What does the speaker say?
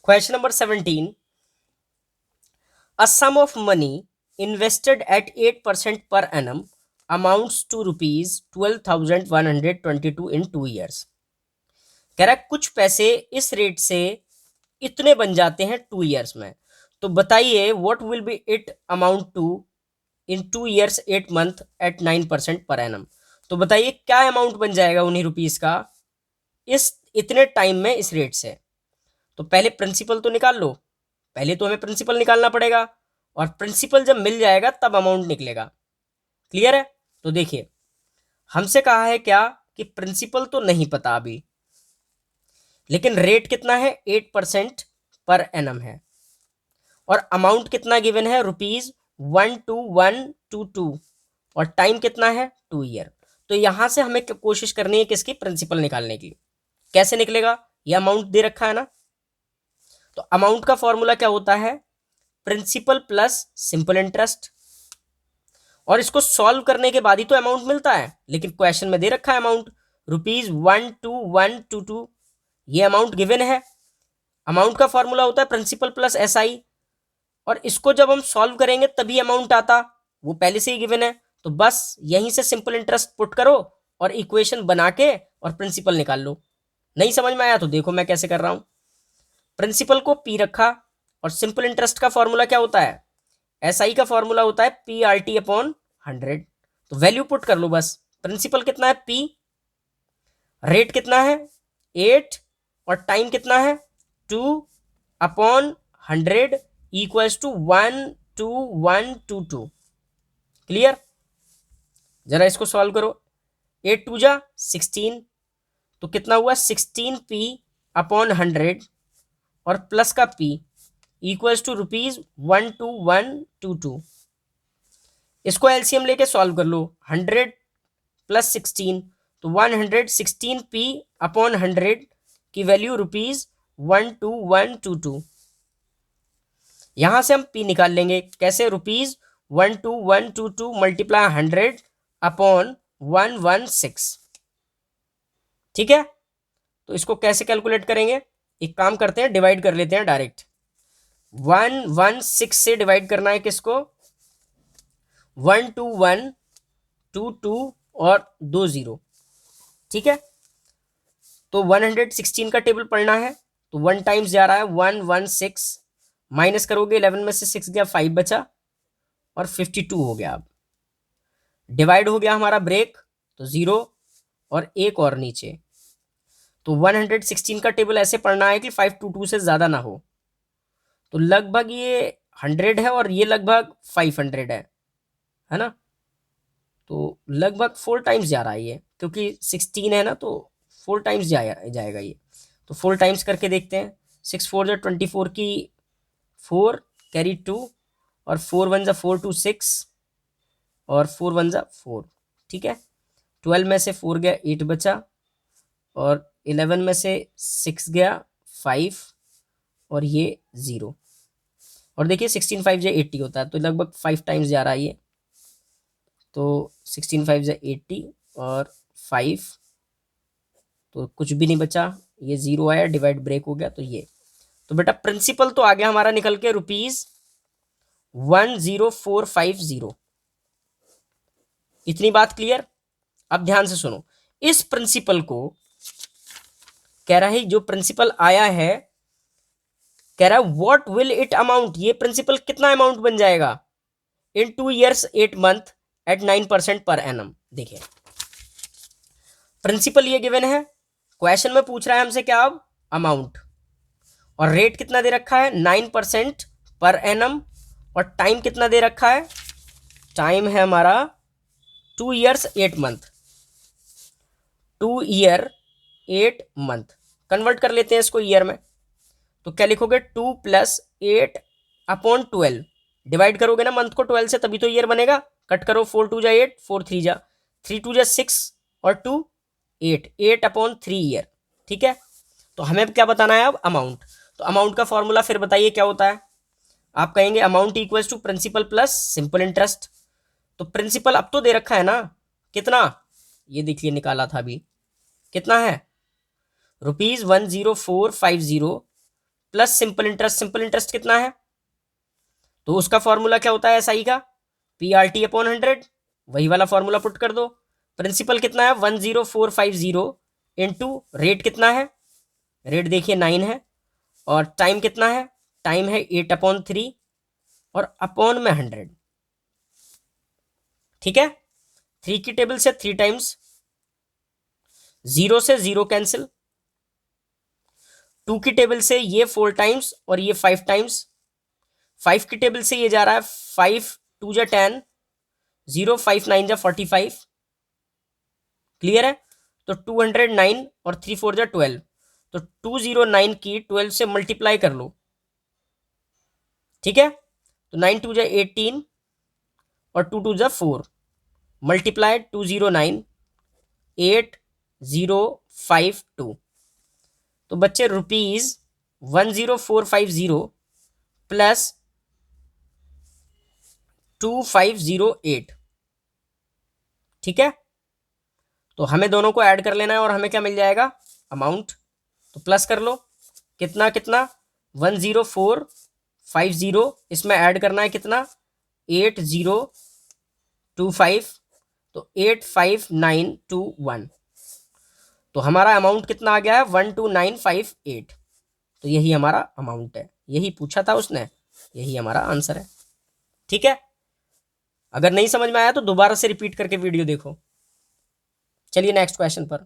Question number 17, a sum of money invested at 8% per annum amounts to rupees 12,122 in 2 years। कह रहा है कुछ पैसे इस रेट से इतने बन जाते हैं 2 years में। तो बताइए what will be it amount to in 2 years 8 month at 9% per annum. तो बताइए क्या अमाउंट बन जाएगा उन्हीं रुपीस का इस इतने टाइम में इस रेट से। तो पहले प्रिंसिपल तो निकाल लो, पहले तो हमें प्रिंसिपल निकालना पड़ेगा और प्रिंसिपल जब मिल जाएगा तब अमाउंट निकलेगा। क्लियर है? तो देखिए हमसे कहा है क्या कि प्रिंसिपल तो नहीं पता अभी, लेकिन रेट कितना है 8% पर एनम है और अमाउंट कितना गिवन है ₹12122 और टाइम कितना है 2 year। तो यहां से हमें कोशिश करनी है किसकी, प्रिंसिपल निकालने की। कैसे निकलेगा, ये अमाउंट दे रखा है ना, तो अमाउंट का फॉर्मूला क्या होता है, प्रिंसिपल प्लस सिंपल इंटरेस्ट। और इसको सॉल्व करने के बाद ही तो अमाउंट मिलता है, लेकिन क्वेश्चन में दे रखा है अमाउंट ₹12122, ये अमाउंट गिवन है। अमाउंट का फॉर्मूला होता है प्रिंसिपल प्लस SI और इसको जब हम सॉल्व करेंगे तभी अमाउंट आता, वो पहले से ही गिवन है। तो बस यहीं से सिंपल इंटरेस्ट पुट करो और इक्वेशन बना के और प्रिंसिपल निकाल लो। नहीं समझ में आया तो देखो मैं कैसे कर रहा हूं। प्रिंसिपल को P रखा और सिंपल इंटरेस्ट का फॉर्मूला क्या होता है, SI का फॉर्मूला होता है PRT/100। तो वैल्यू पुट कर लो बस। प्रिंसिपल कितना है P, रेट कितना है 8 और टाइम कितना है 2/100 इक्वल्स टू 12122। क्लियर? जरा इसको सॉल्व करो। 8 2 जा 16, तो कितना हुआ 16P/100 और प्लस का P इक्वल्स टू ₹12122। इसको एलसीएम लेके सॉल्व कर लो। 100 प्लस 16 तो 116P/100 की वैल्यू ₹12122। यहां से हम P निकाल लेंगे कैसे, ₹12122 मल्टीप्लाई 100/116। ठीक है, तो इसको कैसे कैलकुलेट करेंगे, एक काम करते हैं डिवाइड कर लेते हैं डायरेक्ट। 116 से डिवाइड करना है किसको, 12122 और 2 0। ठीक है, तो 116 का टेबल पढ़ना है तो 1 टाइम्स जा रहा है 116, माइनस करोगे 11 में से 6 गया 5 बचा और 52 हो गया। अब डिवाइड हो गया हमारा ब्रेक तो 0 और एक और नीचे। तो 116 का टेबल ऐसे पढ़ना है कि 522 से ज़्यादा ना हो। तो लगभग ये 100 है और ये लगभग 500 है ना। तो लगभग 4 टाइम्स जा रहा है ये, क्योंकि 16 है ना तो 4 टाइम्स जाएगा ये। तो 4 टाइम्स करके देखते हैं। 6 4 जा 24 की 4 कैरी 2 और 4 1 जा 4 2 6 और 4 1 जा 4। ठीक है, 12 में से 4 गया 8 बचा और 11 में से 6 गया 5 और ये 0। और देखिए 16 5 जा 80 होता है, तो लगभग 5 टाइम्स जा रहा है ये। तो 16 5 जा 80 और 5, तो कुछ भी नहीं बचा, ये 0 आया, डिवाइड ब्रेक हो गया। तो ये तो बेटा प्रिंसिपल तो आ गया हमारा निकल के ₹10450। इतनी बात क्लियर? अब ध्यान से सुनो, इस प्रिंसिपल को कह रहा है, जो प्रिंसिपल आया है कह रहा है व्हाट विल इट अमाउंट, ये प्रिंसिपल कितना अमाउंट बन जाएगा इन 2 years 8 month at 9% per annum. देखिए प्रिंसिपल ये गिवन है, क्वेश्चन में पूछ रहा है हमसे क्या, अब अमाउंट, और रेट कितना दे रखा है 9% पर एनम और टाइम कितना दे रखा है, टाइम है हमारा 2 years 8 month, 2 year 8 month। Convert कर लेते हैं इसको ईयर में, तो क्या लिखोगे 2 + 8/12। डिवाइड करोगे ना मंथ को 12 से तभी तो ईयर बनेगा। कट करो 4 2 जा 8, 4 3 जा 3 2 जा 6 और 2 8, 8/3 ईयर। ठीक है, तो हमें क्या बताना है अब, अमाउंट। तो अमाउंट का फॉर्मूला फिर बताइए क्या होता है। आप कहेंगे amount equals to principal plus simple interest. तो प्रिंसिपल अब तो दे रखा है ना, कितना, ये देखिए निकाला था अभी, कितना है ₹10450 plus simple interest. Simple interest कितना है, तो उसका फॉर्मूला क्या होता है एसआई का, PRT अपॉन 100, वही वाला फॉर्मूला पुट कर दो। प्रिंसिपल कितना है 10450 इंटू रेट कितना है, रेट देखिए 9 है, और टाइम कितना है, टाइम है 8/3 और अपॉन में 100। ठीक है, 3 की टेबल से 3 टाइम्स, 0 से 0 कैंसिल, 2 की टेबल से ये 4 टाइम्स और ये 5 टाइम्स, 5 की टेबल से ये जा रहा है 5 2 जा 10, 0 5 9 जा 45। क्लियर है, तो 209 और 3 4 जा 12, तो 209 की 12 से मल्टीप्लाई कर लो। ठीक है, तो 9 2 जा 18 और 2 2 जा 4, मल्टीप्लाई 209 8052। तो बच्चे ₹10450 प्लस 2508। ठीक है, तो हमें दोनों को ऐड कर लेना है और हमें क्या मिल जाएगा, अमाउंट। तो प्लस कर लो, कितना कितना 10450, इसमें ऐड करना है कितना 8025, तो 85921। तो हमारा अमाउंट कितना आ गया है 12958। तो यही हमारा अमाउंट है, यही पूछा था उसने, यही हमारा आंसर है। ठीक है, अगर नहीं समझ में आया तो दोबारा से रिपीट करके वीडियो देखो। चलिए नेक्स्ट क्वेश्चन पर।